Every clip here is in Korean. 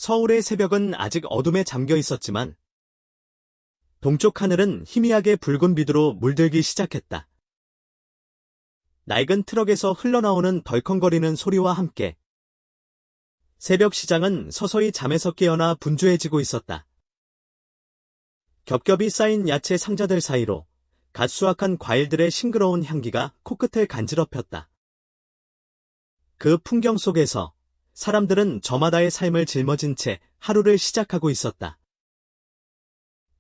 서울의 새벽은 아직 어둠에 잠겨 있었지만 동쪽 하늘은 희미하게 붉은 빛으로 물들기 시작했다. 낡은 트럭에서 흘러나오는 덜컹거리는 소리와 함께 새벽 시장은 서서히 잠에서 깨어나 분주해지고 있었다. 겹겹이 쌓인 야채 상자들 사이로 갓 수확한 과일들의 싱그러운 향기가 코끝을 간지럽혔다. 그 풍경 속에서 사람들은 저마다의 삶을 짊어진 채 하루를 시작하고 있었다.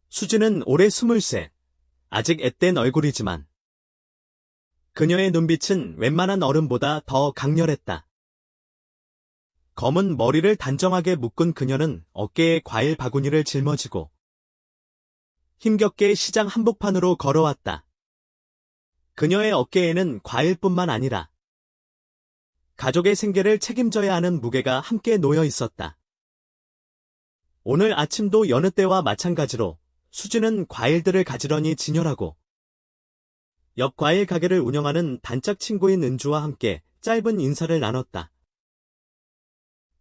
수지는 올해 23, 아직 앳된 얼굴이지만 그녀의 눈빛은 웬만한 어른보다 더 강렬했다. 검은 머리를 단정하게 묶은 그녀는 어깨에 과일 바구니를 짊어지고 힘겹게 시장 한복판으로 걸어왔다. 그녀의 어깨에는 과일뿐만 아니라 가족의 생계를 책임져야 하는 무게가 함께 놓여 있었다. 오늘 아침도 여느 때와 마찬가지로 수지는 과일들을 가지런히 진열하고 옆 과일 가게를 운영하는 단짝 친구인 은주와 함께 짧은 인사를 나눴다.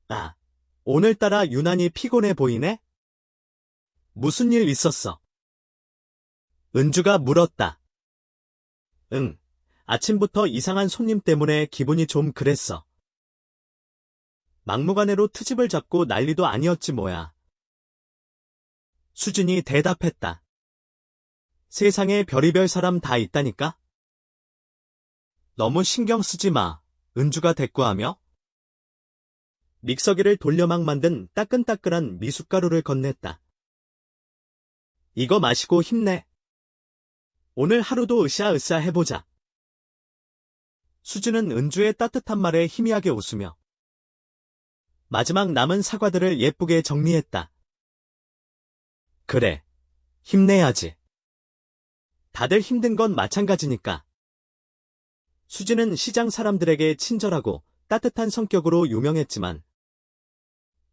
아, 오늘따라 유난히 피곤해 보이네? 무슨 일 있었어? 은주가 물었다. 응, 아침부터 이상한 손님 때문에 기분이 좀 그랬어. 막무가내로 트집을 잡고 난리도 아니었지 뭐야. 수진이 대답했다. 세상에 별의별 사람 다 있다니까? 너무 신경 쓰지 마, 은주가 대꾸하며 믹서기를 돌려 막 만든 따끈따끈한 미숫가루를 건넸다. 이거 마시고 힘내. 오늘 하루도 으쌰으쌰 해보자. 수지는 은주의 따뜻한 말에 희미하게 웃으며 마지막 남은 사과들을 예쁘게 정리했다. 그래, 힘내야지. 다들 힘든 건 마찬가지니까. 수지는 시장 사람들에게 친절하고 따뜻한 성격으로 유명했지만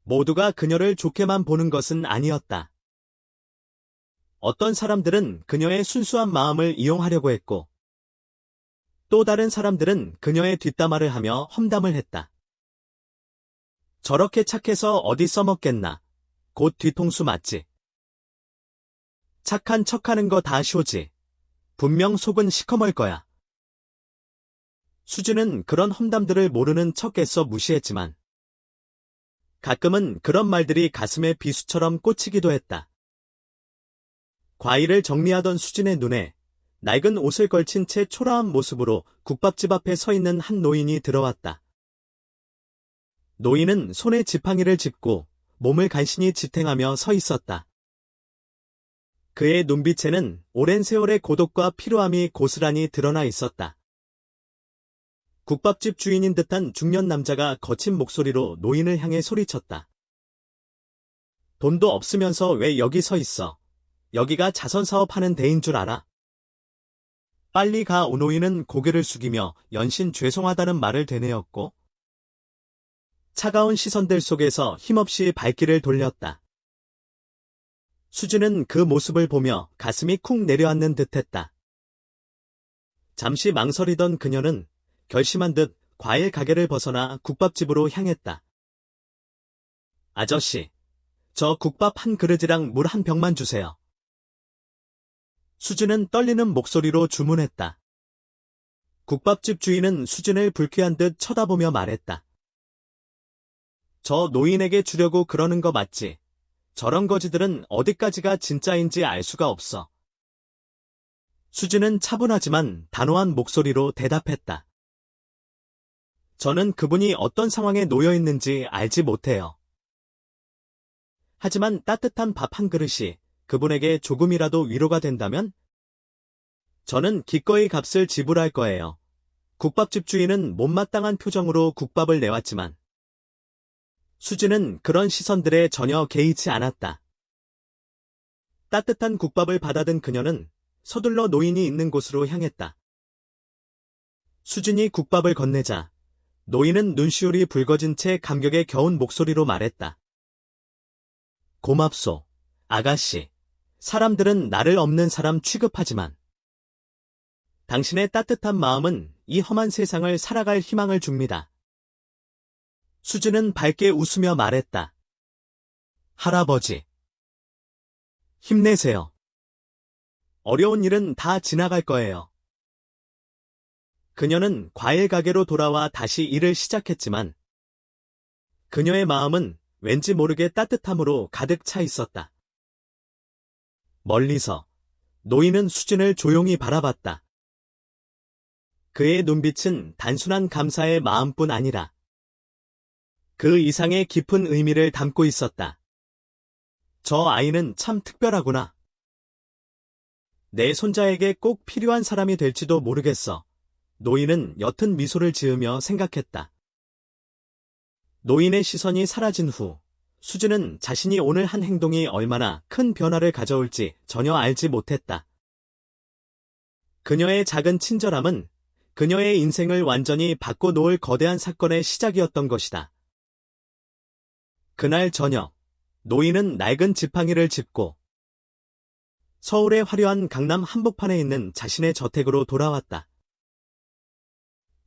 모두가 그녀를 좋게만 보는 것은 아니었다. 어떤 사람들은 그녀의 순수한 마음을 이용하려고 했고 또 다른 사람들은 그녀의 뒷담화를 하며 험담을 했다. 저렇게 착해서 어디 써먹겠나. 곧 뒤통수 맞지. 착한 척하는 거 다 쇼지. 분명 속은 시커멀 거야. 수지는 그런 험담들을 모르는 척 애써 무시했지만 가끔은 그런 말들이 가슴에 비수처럼 꽂히기도 했다. 과일을 정리하던 수진의 눈에 낡은 옷을 걸친 채 초라한 모습으로 국밥집 앞에 서 있는 한 노인이 들어왔다. 노인은 손에 지팡이를 짚고 몸을 간신히 지탱하며 서 있었다. 그의 눈빛에는 오랜 세월의 고독과 피로함이 고스란히 드러나 있었다. 국밥집 주인인 듯한 중년 남자가 거친 목소리로 노인을 향해 소리쳤다. 돈도 없으면서 왜 여기 서 있어? 여기가 자선사업하는 데인 줄 알아? 빨리 가. 노인은 고개를 숙이며 연신 죄송하다는 말을 되뇌었고 차가운 시선들 속에서 힘없이 발길을 돌렸다. 수지는 그 모습을 보며 가슴이 쿵 내려앉는 듯했다. 잠시 망설이던 그녀는 결심한 듯 과일 가게를 벗어나 국밥집으로 향했다. 아저씨, 저 국밥 한 그릇이랑 물 한 병만 주세요. 수지는 떨리는 목소리로 주문했다. 국밥집 주인은 수진을 불쾌한 듯 쳐다보며 말했다. 저 노인에게 주려고 그러는 거 맞지? 저런 거지들은 어디까지가 진짜인지 알 수가 없어. 수지는 차분하지만 단호한 목소리로 대답했다. 저는 그분이 어떤 상황에 놓여 있는지 알지 못해요. 하지만 따뜻한 밥 한 그릇이 그분에게 조금이라도 위로가 된다면 저는 기꺼이 값을 지불할 거예요. 국밥집 주인은 못마땅한 표정으로 국밥을 내왔지만 수지는 그런 시선들에 전혀 개의치 않았다. 따뜻한 국밥을 받아든 그녀는 서둘러 노인이 있는 곳으로 향했다. 수진이 국밥을 건네자 노인은 눈시울이 붉어진 채 감격에 겨운 목소리로 말했다. 고맙소, 아가씨. 사람들은 나를 없는 사람 취급하지만 당신의 따뜻한 마음은 이 험한 세상을 살아갈 희망을 줍니다. 수지는 밝게 웃으며 말했다. 할아버지, 힘내세요. 어려운 일은 다 지나갈 거예요. 그녀는 과일 가게로 돌아와 다시 일을 시작했지만 그녀의 마음은 왠지 모르게 따뜻함으로 가득 차 있었다. 멀리서 노인은 수진을 조용히 바라봤다. 그의 눈빛은 단순한 감사의 마음뿐 아니라 그 이상의 깊은 의미를 담고 있었다. 저 아이는 참 특별하구나. 내 손자에게 꼭 필요한 사람이 될지도 모르겠어. 노인은 옅은 미소를 지으며 생각했다. 노인의 시선이 사라진 후 수진은 자신이 오늘 한 행동이 얼마나 큰 변화를 가져올지 전혀 알지 못했다. 그녀의 작은 친절함은 그녀의 인생을 완전히 바꿔놓을 거대한 사건의 시작이었던 것이다. 그날 저녁, 노인은 낡은 지팡이를 짚고 서울의 화려한 강남 한복판에 있는 자신의 저택으로 돌아왔다.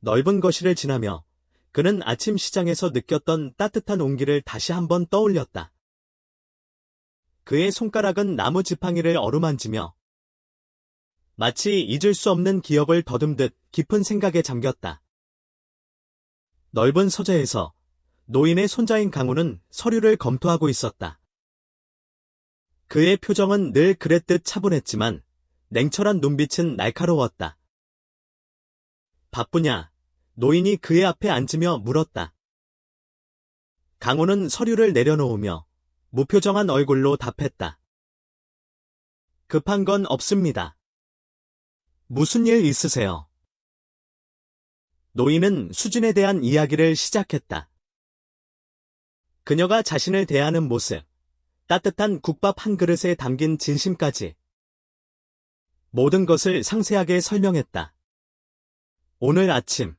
넓은 거실을 지나며 그는 아침 시장에서 느꼈던 따뜻한 온기를 다시 한번 떠올렸다. 그의 손가락은 나무 지팡이를 어루만지며 마치 잊을 수 없는 기억을 더듬듯 깊은 생각에 잠겼다. 넓은 서재에서 노인의 손자인 강우는 서류를 검토하고 있었다. 그의 표정은 늘 그랬듯 차분했지만 냉철한 눈빛은 날카로웠다. 바쁘냐? 노인이 그의 앞에 앉으며 물었다. 강우는 서류를 내려놓으며 무표정한 얼굴로 답했다. 급한 건 없습니다. 무슨 일 있으세요? 노인은 수진에 대한 이야기를 시작했다. 그녀가 자신을 대하는 모습, 따뜻한 국밥 한 그릇에 담긴 진심까지 모든 것을 상세하게 설명했다. 오늘 아침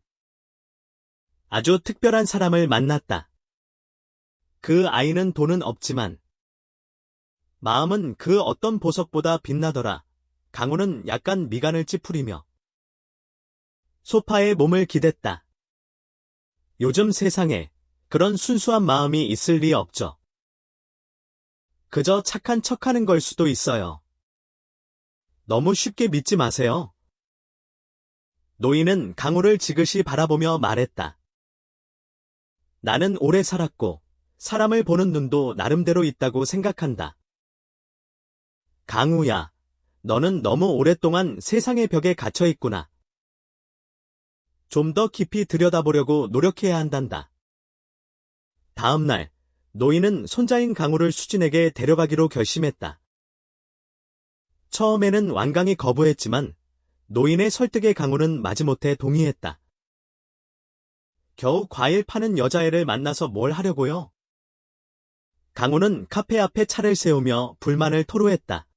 아주 특별한 사람을 만났다. 그 아이는 돈은 없지만 마음은 그 어떤 보석보다 빛나더라. 강우는 약간 미간을 찌푸리며 소파에 몸을 기댔다. 요즘 세상에 그런 순수한 마음이 있을 리 없죠. 그저 착한 척하는 걸 수도 있어요. 너무 쉽게 믿지 마세요. 노인은 강우를 지그시 바라보며 말했다. 나는 오래 살았고 사람을 보는 눈도 나름대로 있다고 생각한다. 강우야, 너는 너무 오랫동안 세상의 벽에 갇혀 있구나. 좀 더 깊이 들여다보려고 노력해야 한단다. 다음 날, 노인은 손자인 강우를 수진에게 데려가기로 결심했다. 처음에는 완강히 거부했지만 노인의 설득에 강우는 마지못해 동의했다. 겨우 과일 파는 여자애를 만나서 뭘 하려고요? 강우는 카페 앞에 차를 세우며 불만을 토로했다.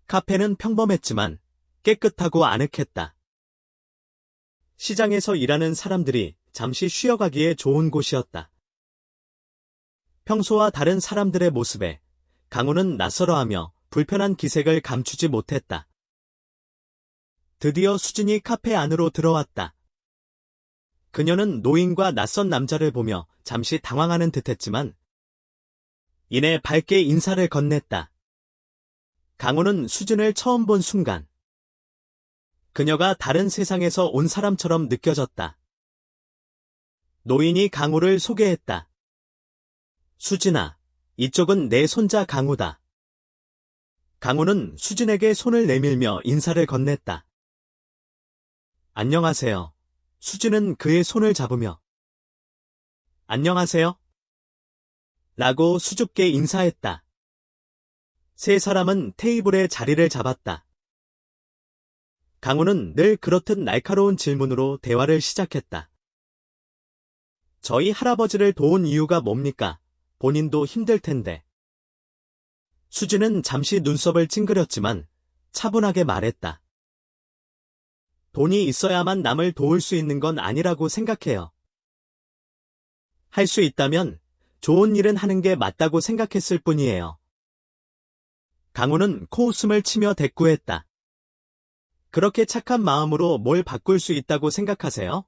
카페는 평범했지만 깨끗하고 아늑했다. 시장에서 일하는 사람들이 잠시 쉬어가기에 좋은 곳이었다. 평소와 다른 사람들의 모습에 강우는 낯설어하며 불편한 기색을 감추지 못했다. 드디어 수진이 카페 안으로 들어왔다. 그녀는 노인과 낯선 남자를 보며 잠시 당황하는 듯했지만 이내 밝게 인사를 건넸다. 강우는 수진을 처음 본 순간 그녀가 다른 세상에서 온 사람처럼 느껴졌다. 노인이 강우를 소개했다. 수진아, 이쪽은 내 손자 강우다. 강우는 수진에게 손을 내밀며 인사를 건넸다. 안녕하세요. 수진은 그의 손을 잡으며 안녕하세요. 라고 수줍게 인사했다. 세 사람은 테이블에 자리를 잡았다. 강우는 늘 그렇듯 날카로운 질문으로 대화를 시작했다. 저희 할아버지를 도운 이유가 뭡니까? 본인도 힘들 텐데. 수진은 잠시 눈썹을 찡그렸지만 차분하게 말했다. 돈이 있어야만 남을 도울 수 있는 건 아니라고 생각해요. 할 수 있다면 좋은 일은 하는 게 맞다고 생각했을 뿐이에요. 강우는 코웃음을 치며 대꾸했다. 그렇게 착한 마음으로 뭘 바꿀 수 있다고 생각하세요?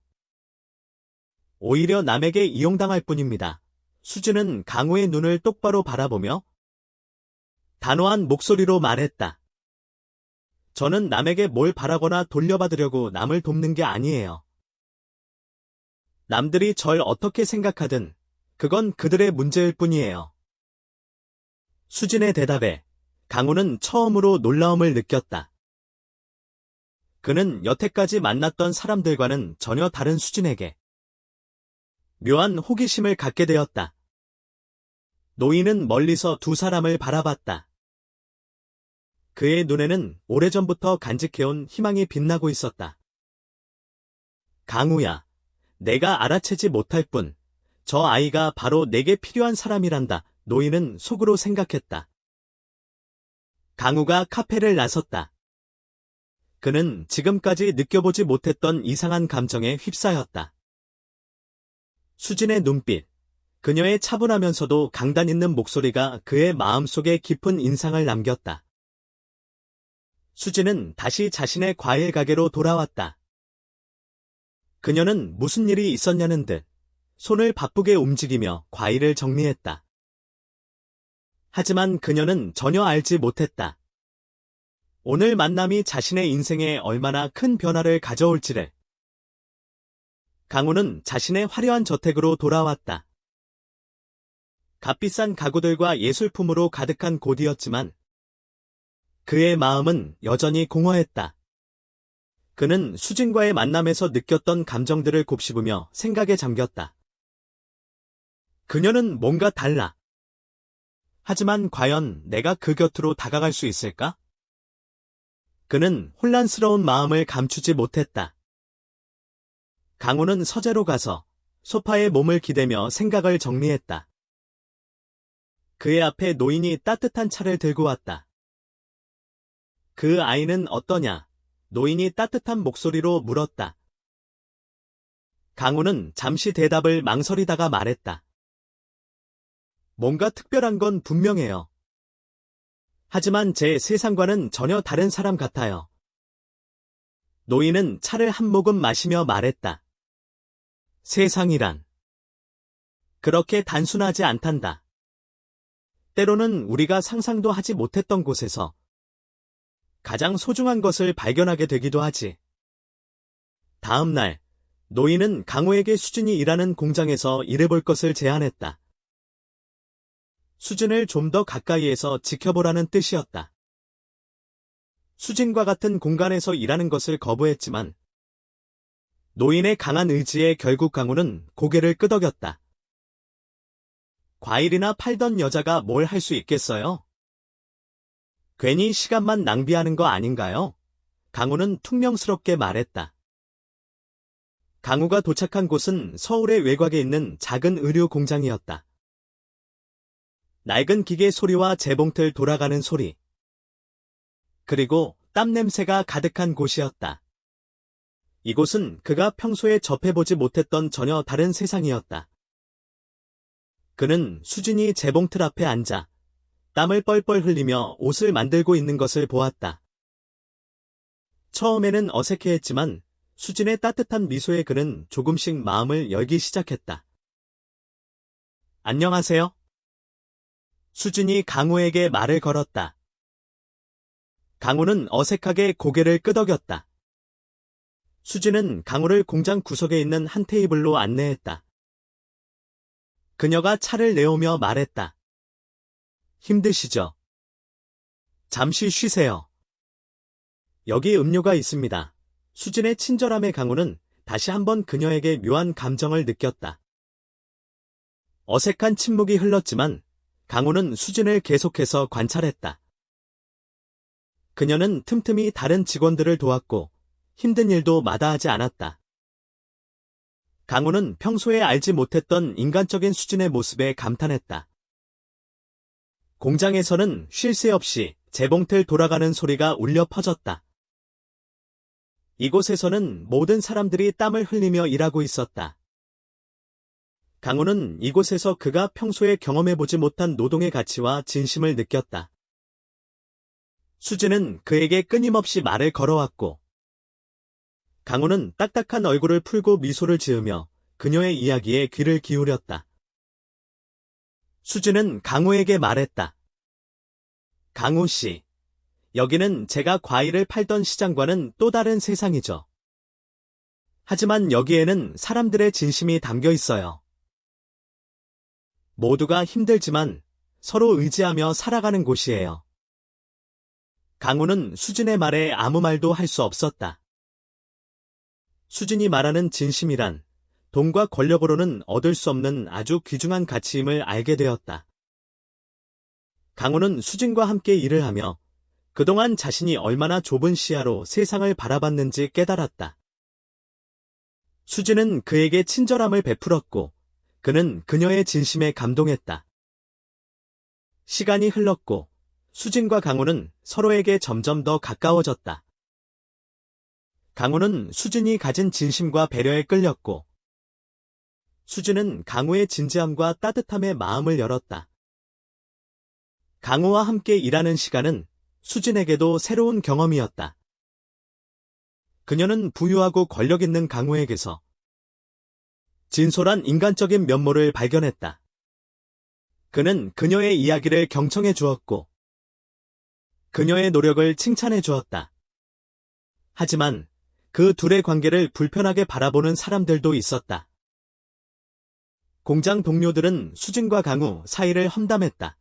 오히려 남에게 이용당할 뿐입니다. 수진은 강우의 눈을 똑바로 바라보며 단호한 목소리로 말했다. 저는 남에게 뭘 바라거나 돌려받으려고 남을 돕는 게 아니에요. 남들이 절 어떻게 생각하든 그건 그들의 문제일 뿐이에요. 수진의 대답에 강우는 처음으로 놀라움을 느꼈다. 그는 여태까지 만났던 사람들과는 전혀 다른 수진에게 묘한 호기심을 갖게 되었다. 노인은 멀리서 두 사람을 바라봤다. 그의 눈에는 오래전부터 간직해온 희망이 빛나고 있었다. 강우야, 내가 알아채지 못할 뿐, 저 아이가 바로 내게 필요한 사람이란다. 노인은 속으로 생각했다. 강우가 카페를 나섰다. 그는 지금까지 느껴보지 못했던 이상한 감정에 휩싸였다. 수진의 눈빛, 그녀의 차분하면서도 강단 있는 목소리가 그의 마음속에 깊은 인상을 남겼다. 수진은 다시 자신의 과일 가게로 돌아왔다. 그녀는 무슨 일이 있었냐는 듯 손을 바쁘게 움직이며 과일을 정리했다. 하지만 그녀는 전혀 알지 못했다. 오늘 만남이 자신의 인생에 얼마나 큰 변화를 가져올지를. 강우는 자신의 화려한 저택으로 돌아왔다. 값비싼 가구들과 예술품으로 가득한 곳이었지만 그의 마음은 여전히 공허했다. 그는 수진과의 만남에서 느꼈던 감정들을 곱씹으며 생각에 잠겼다. 그녀는 뭔가 달라. 하지만 과연 내가 그 곁으로 다가갈 수 있을까? 그는 혼란스러운 마음을 감추지 못했다. 강우는 서재로 가서 소파에 몸을 기대며 생각을 정리했다. 그의 앞에 노인이 따뜻한 차를 들고 왔다. 그 아이는 어떠냐? 노인이 따뜻한 목소리로 물었다. 강우는 잠시 대답을 망설이다가 말했다. 뭔가 특별한 건 분명해요. 하지만 제 세상과는 전혀 다른 사람 같아요. 노인은 차를 한 모금 마시며 말했다. 세상이란 그렇게 단순하지 않단다. 때로는 우리가 상상도 하지 못했던 곳에서 가장 소중한 것을 발견하게 되기도 하지. 다음 날, 노인은 강우에게 수진이 일하는 공장에서 일해볼 것을 제안했다. 수진을 좀 더 가까이에서 지켜보라는 뜻이었다. 수진과 같은 공간에서 일하는 것을 거부했지만 노인의 강한 의지에 결국 강우는 고개를 끄덕였다. 과일이나 팔던 여자가 뭘 할 수 있겠어요? 괜히 시간만 낭비하는 거 아닌가요? 강우는 퉁명스럽게 말했다. 강우가 도착한 곳은 서울의 외곽에 있는 작은 의류 공장이었다. 낡은 기계 소리와 재봉틀 돌아가는 소리, 그리고 땀 냄새가 가득한 곳이었다. 이곳은 그가 평소에 접해보지 못했던 전혀 다른 세상이었다. 그는 수진이 재봉틀 앞에 앉아 땀을 뻘뻘 흘리며 옷을 만들고 있는 것을 보았다. 처음에는 어색해했지만 수진의 따뜻한 미소에 그는 조금씩 마음을 열기 시작했다. 안녕하세요. 수진이 강우에게 말을 걸었다. 강우는 어색하게 고개를 끄덕였다. 수진은 강우를 공장 구석에 있는 한 테이블로 안내했다. 그녀가 차를 내오며 말했다. 힘드시죠? 잠시 쉬세요. 여기 음료가 있습니다. 수진의 친절함에 강우는 다시 한번 그녀에게 묘한 감정을 느꼈다. 어색한 침묵이 흘렀지만 강우는 수진을 계속해서 관찰했다. 그녀는 틈틈이 다른 직원들을 도왔고 힘든 일도 마다하지 않았다. 강우는 평소에 알지 못했던 인간적인 수진의 모습에 감탄했다. 공장에서는 쉴 새 없이 재봉틀 돌아가는 소리가 울려 퍼졌다. 이곳에서는 모든 사람들이 땀을 흘리며 일하고 있었다. 강우는 이곳에서 그가 평소에 경험해보지 못한 노동의 가치와 진심을 느꼈다. 수진은 그에게 끊임없이 말을 걸어왔고 강우는 딱딱한 얼굴을 풀고 미소를 지으며 그녀의 이야기에 귀를 기울였다. 수진은 강우에게 말했다. 강우 씨, 여기는 제가 과일을 팔던 시장과는 또 다른 세상이죠. 하지만 여기에는 사람들의 진심이 담겨 있어요. 모두가 힘들지만 서로 의지하며 살아가는 곳이에요. 강우는 수진의 말에 아무 말도 할 수 없었다. 수진이 말하는 진심이란 돈과 권력으로는 얻을 수 없는 아주 귀중한 가치임을 알게 되었다. 강우는 수진과 함께 일을 하며 그동안 자신이 얼마나 좁은 시야로 세상을 바라봤는지 깨달았다. 수진은 그에게 친절함을 베풀었고 그는 그녀의 진심에 감동했다. 시간이 흘렀고 수진과 강우는 서로에게 점점 더 가까워졌다. 강우는 수진이 가진 진심과 배려에 끌렸고 수진은 강우의 진지함과 따뜻함에 마음을 열었다. 강우와 함께 일하는 시간은 수진에게도 새로운 경험이었다. 그녀는 부유하고 권력 있는 강우에게서 진솔한 인간적인 면모를 발견했다. 그는 그녀의 이야기를 경청해 주었고 그녀의 노력을 칭찬해 주었다. 하지만 그 둘의 관계를 불편하게 바라보는 사람들도 있었다. 공장 동료들은 수진과 강우 사이를 험담했다.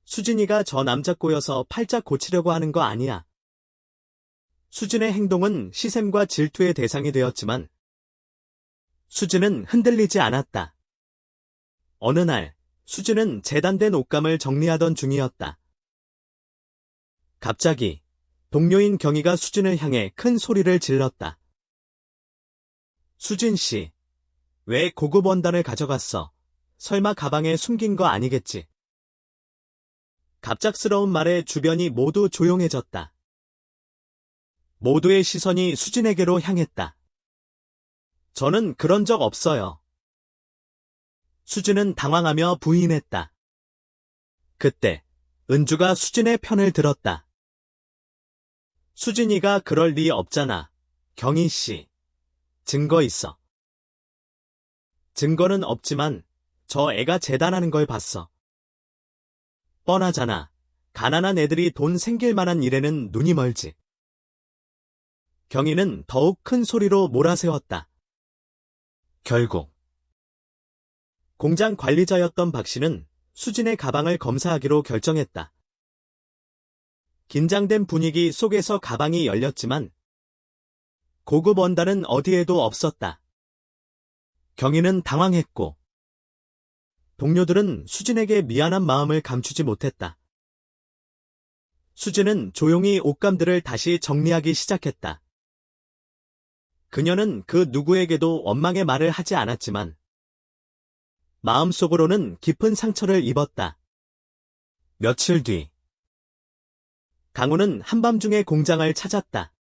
수진이가 저 남자 꼬여서 팔자 고치려고 하는 거 아니야. 수진의 행동은 시샘과 질투의 대상이 되었지만 수진은 흔들리지 않았다. 어느 날 수진은 재단된 옷감을 정리하던 중이었다. 갑자기 동료인 경희가 수진을 향해 큰 소리를 질렀다. 수진 씨, 왜 고급 원단을 가져갔어? 설마 가방에 숨긴 거 아니겠지? 갑작스러운 말에 주변이 모두 조용해졌다. 모두의 시선이 수진에게로 향했다. 저는 그런 적 없어요. 수진은 당황하며 부인했다. 그때 은주가 수진의 편을 들었다. 수진이가 그럴 리 없잖아. 경희 씨, 증거 있어. 증거는 없지만 저 애가 재단하는 걸 봤어. 뻔하잖아. 가난한 애들이 돈 생길 만한 일에는 눈이 멀지. 경희는 더욱 큰 소리로 몰아세웠다. 결국 공장 관리자였던 박 씨는 수진의 가방을 검사하기로 결정했다. 긴장된 분위기 속에서 가방이 열렸지만 고급 원단은 어디에도 없었다. 경희는 당황했고 동료들은 수진에게 미안한 마음을 감추지 못했다. 수진은 조용히 옷감들을 다시 정리하기 시작했다. 그녀는 그 누구에게도 원망의 말을 하지 않았지만 마음속으로는 깊은 상처를 입었다. 며칠 뒤 강우는 한밤중에 공장을 찾았다.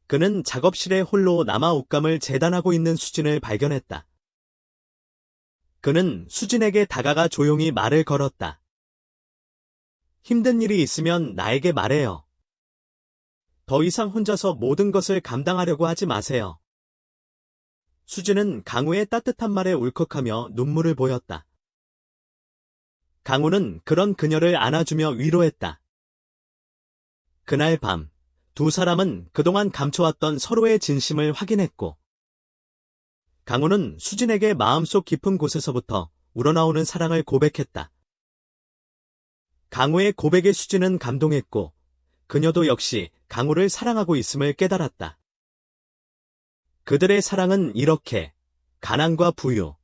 그는 작업실에 홀로 남아 옷감을 재단하고 있는 수진을 발견했다. 그는 수진에게 다가가 조용히 말을 걸었다. 힘든 일이 있으면 나에게 말해요. 더 이상 혼자서 모든 것을 감당하려고 하지 마세요. 수진은 강우의 따뜻한 말에 울컥하며 눈물을 보였다. 강우는 그런 그녀를 안아주며 위로했다. 그날 밤, 두 사람은 그동안 감춰왔던 서로의 진심을 확인했고, 강우는 수진에게 마음속 깊은 곳에서부터 우러나오는 사랑을 고백했다. 강우의 고백에 수진은 감동했고, 그녀도 역시 강우를 사랑하고 있음을 깨달았다. 그들의 사랑은 이렇게 가난과 부유,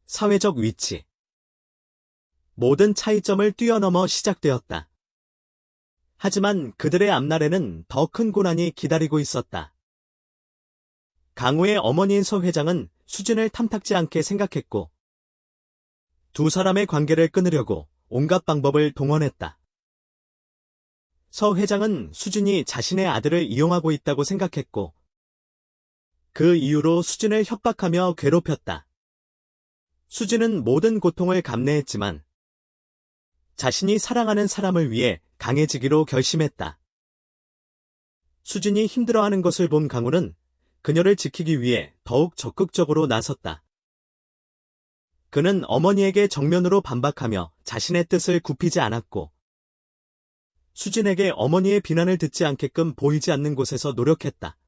사회적 위치, 모든 차이점을 뛰어넘어 시작되었다. 하지만 그들의 앞날에는 더 큰 고난이 기다리고 있었다. 강우의 어머니인 서 회장은 수진을 탐탁지 않게 생각했고 두 사람의 관계를 끊으려고 온갖 방법을 동원했다. 서 회장은 수진이 자신의 아들을 이용하고 있다고 생각했고 그 이유로 수진을 협박하며 괴롭혔다. 수진은 모든 고통을 감내했지만 자신이 사랑하는 사람을 위해 강해지기로 결심했다. 수진이 힘들어하는 것을 본 강우는 그녀를 지키기 위해 더욱 적극적으로 나섰다. 그는 어머니에게 정면으로 반박하며 자신의 뜻을 굽히지 않았고, 수진에게 어머니의 비난을 듣지 않게끔 보이지 않는 곳에서 노력했다.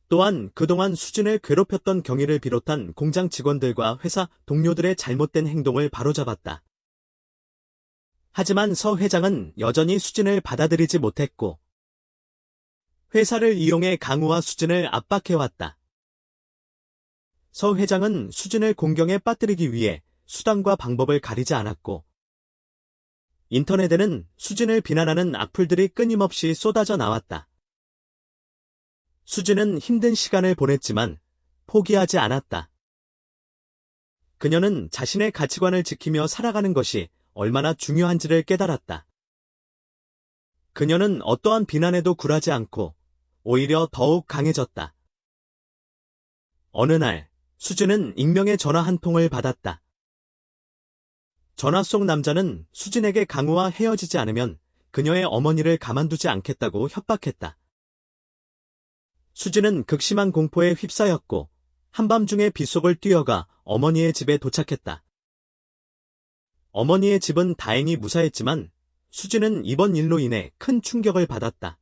또한 그동안 수진을 괴롭혔던 경위를 비롯한 공장 직원들과 회사 동료들의 잘못된 행동을 바로잡았다. 하지만 서 회장은 여전히 수진을 받아들이지 못했고, 회사를 이용해 강우와 수진을 압박해왔다. 서 회장은 수진을 공경에 빠뜨리기 위해 수단과 방법을 가리지 않았고, 인터넷에는 수진을 비난하는 악플들이 끊임없이 쏟아져 나왔다. 수진은 힘든 시간을 보냈지만 포기하지 않았다. 그녀는 자신의 가치관을 지키며 살아가는 것이 얼마나 중요한지를 깨달았다. 그녀는 어떠한 비난에도 굴하지 않고 오히려 더욱 강해졌다. 어느 날, 수진은 익명의 전화 한 통을 받았다. 전화 속 남자는 수진에게 강우와 헤어지지 않으면 그녀의 어머니를 가만두지 않겠다고 협박했다. 수진은 극심한 공포에 휩싸였고 한밤중에 빗속을 뛰어가 어머니의 집에 도착했다. 어머니의 집은 다행히 무사했지만 수진은 이번 일로 인해 큰 충격을 받았다.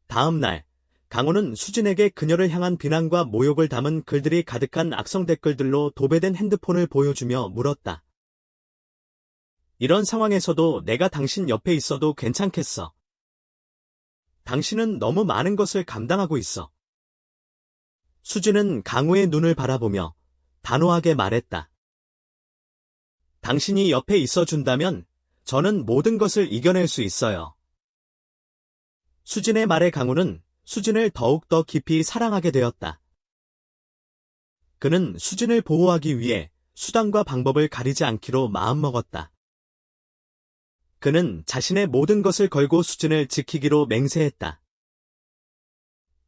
다음 날, 강우는 수진에게 그녀를 향한 비난과 모욕을 담은 글들이 가득한 악성 댓글들로 도배된 핸드폰을 보여주며 물었다. 이런 상황에서도 내가 당신 옆에 있어도 괜찮겠어. 당신은 너무 많은 것을 감당하고 있어. 수진은 강우의 눈을 바라보며 단호하게 말했다. 당신이 옆에 있어준다면 저는 모든 것을 이겨낼 수 있어요. 수진의 말에 강우는 수진을 더욱더 깊이 사랑하게 되었다. 그는 수진을 보호하기 위해 수단과 방법을 가리지 않기로 마음먹었다. 그는 자신의 모든 것을 걸고 수진을 지키기로 맹세했다.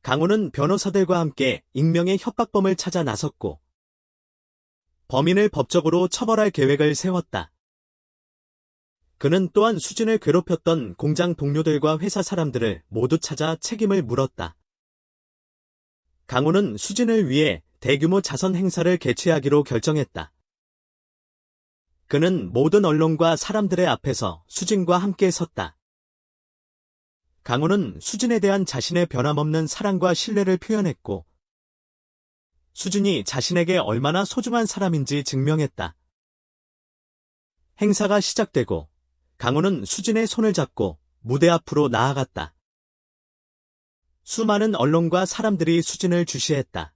강우는 변호사들과 함께 익명의 협박범을 찾아 나섰고, 범인을 법적으로 처벌할 계획을 세웠다. 그는 또한 수진을 괴롭혔던 공장 동료들과 회사 사람들을 모두 찾아 책임을 물었다. 강우는 수진을 위해 대규모 자선 행사를 개최하기로 결정했다. 그는 모든 언론과 사람들의 앞에서 수진과 함께 섰다. 강우는 수진에 대한 자신의 변함없는 사랑과 신뢰를 표현했고, 수진이 자신에게 얼마나 소중한 사람인지 증명했다. 행사가 시작되고 강우는 수진의 손을 잡고 무대 앞으로 나아갔다. 수많은 언론과 사람들이 수진을 주시했다.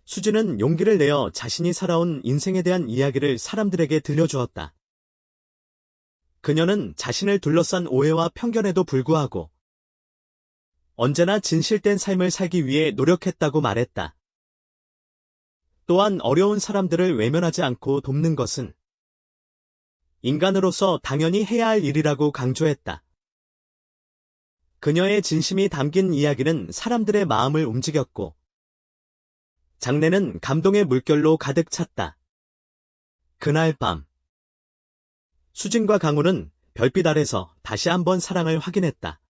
수진은 용기를 내어 자신이 살아온 인생에 대한 이야기를 사람들에게 들려주었다. 그녀는 자신을 둘러싼 오해와 편견에도 불구하고 언제나 진실된 삶을 살기 위해 노력했다고 말했다. 또한 어려운 사람들을 외면하지 않고 돕는 것은 인간으로서 당연히 해야 할 일이라고 강조했다. 그녀의 진심이 담긴 이야기는 사람들의 마음을 움직였고, 장례는 감동의 물결로 가득 찼다. 그날 밤, 수진과 강우는 별빛 아래서 다시 한번 사랑을 확인했다.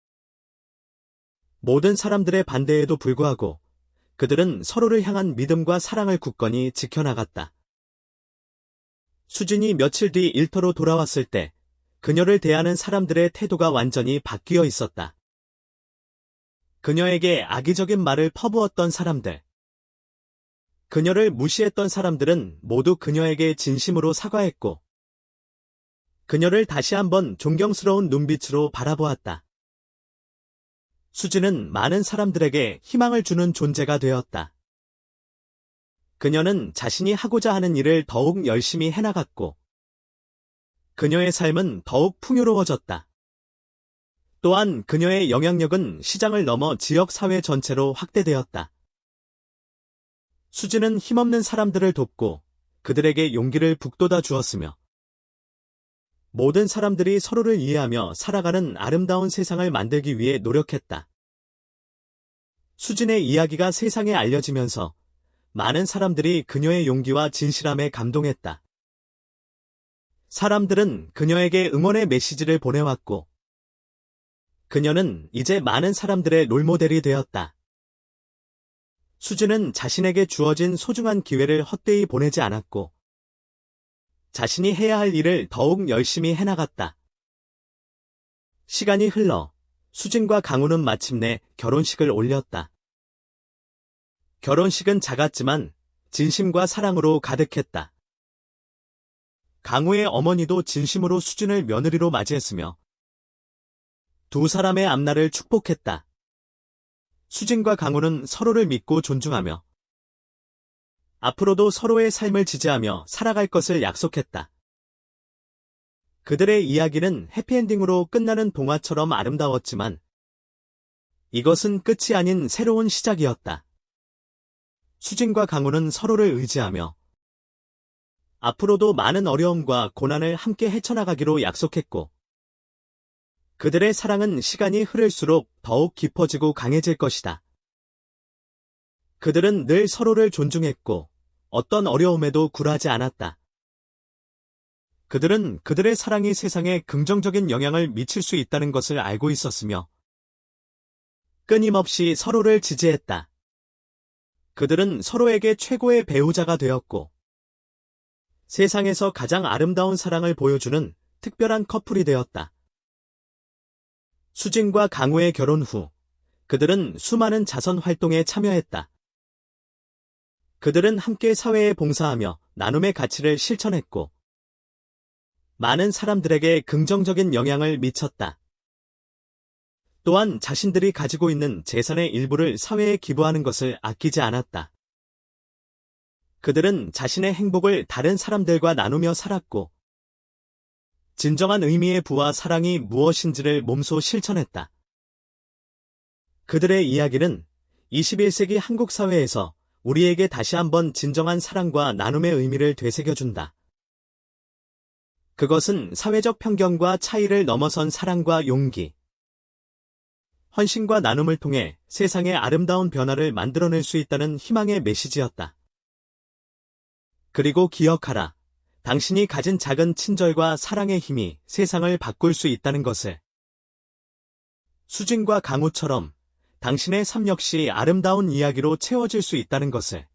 모든 사람들의 반대에도 불구하고 그들은 서로를 향한 믿음과 사랑을 굳건히 지켜나갔다. 수진이 며칠 뒤 일터로 돌아왔을 때 그녀를 대하는 사람들의 태도가 완전히 바뀌어 있었다. 그녀에게 악의적인 말을 퍼부었던 사람들, 그녀를 무시했던 사람들은 모두 그녀에게 진심으로 사과했고, 그녀를 다시 한번 존경스러운 눈빛으로 바라보았다. 수진은 많은 사람들에게 희망을 주는 존재가 되었다. 그녀는 자신이 하고자 하는 일을 더욱 열심히 해나갔고, 그녀의 삶은 더욱 풍요로워졌다. 또한 그녀의 영향력은 시장을 넘어 지역 사회 전체로 확대되었다. 수진은 힘없는 사람들을 돕고 그들에게 용기를 북돋아 주었으며, 모든 사람들이 서로를 이해하며 살아가는 아름다운 세상을 만들기 위해 노력했다. 수진의 이야기가 세상에 알려지면서 많은 사람들이 그녀의 용기와 진실함에 감동했다. 사람들은 그녀에게 응원의 메시지를 보내왔고, 그녀는 이제 많은 사람들의 롤모델이 되었다. 수진은 자신에게 주어진 소중한 기회를 헛되이 보내지 않았고, 자신이 해야 할 일을 더욱 열심히 해나갔다. 시간이 흘러 수진과 강우는 마침내 결혼식을 올렸다. 결혼식은 작았지만 진심과 사랑으로 가득했다. 강우의 어머니도 진심으로 수진을 며느리로 맞이했으며 두 사람의 앞날을 축복했다. 수진과 강우는 서로를 믿고 존중하며 앞으로도 서로의 삶을 지지하며 살아갈 것을 약속했다. 그들의 이야기는 해피엔딩으로 끝나는 동화처럼 아름다웠지만 이것은 끝이 아닌 새로운 시작이었다. 수진과 강우는 서로를 의지하며 앞으로도 많은 어려움과 고난을 함께 헤쳐나가기로 약속했고 그들의 사랑은 시간이 흐를수록 더욱 깊어지고 강해질 것이다. 그들은 늘 서로를 존중했고 어떤 어려움에도 굴하지 않았다. 그들은 그들의 사랑이 세상에 긍정적인 영향을 미칠 수 있다는 것을 알고 있었으며 끊임없이 서로를 지지했다. 그들은 서로에게 최고의 배우자가 되었고 세상에서 가장 아름다운 사랑을 보여주는 특별한 커플이 되었다. 수진과 강우의 결혼 후 그들은 수많은 자선 활동에 참여했다. 그들은 함께 사회에 봉사하며 나눔의 가치를 실천했고 많은 사람들에게 긍정적인 영향을 미쳤다. 또한 자신들이 가지고 있는 재산의 일부를 사회에 기부하는 것을 아끼지 않았다. 그들은 자신의 행복을 다른 사람들과 나누며 살았고 진정한 의미의 부와 사랑이 무엇인지를 몸소 실천했다. 그들의 이야기는 21세기 한국 사회에서 우리에게 다시 한번 진정한 사랑과 나눔의 의미를 되새겨준다. 그것은 사회적 편견과 차이를 넘어선 사랑과 용기, 헌신과 나눔을 통해 세상의 아름다운 변화를 만들어낼 수 있다는 희망의 메시지였다. 그리고 기억하라. 당신이 가진 작은 친절과 사랑의 힘이 세상을 바꿀 수 있다는 것을. 수진과 강우처럼 당신의 삶 역시 아름다운 이야기로 채워질 수 있다는 것을.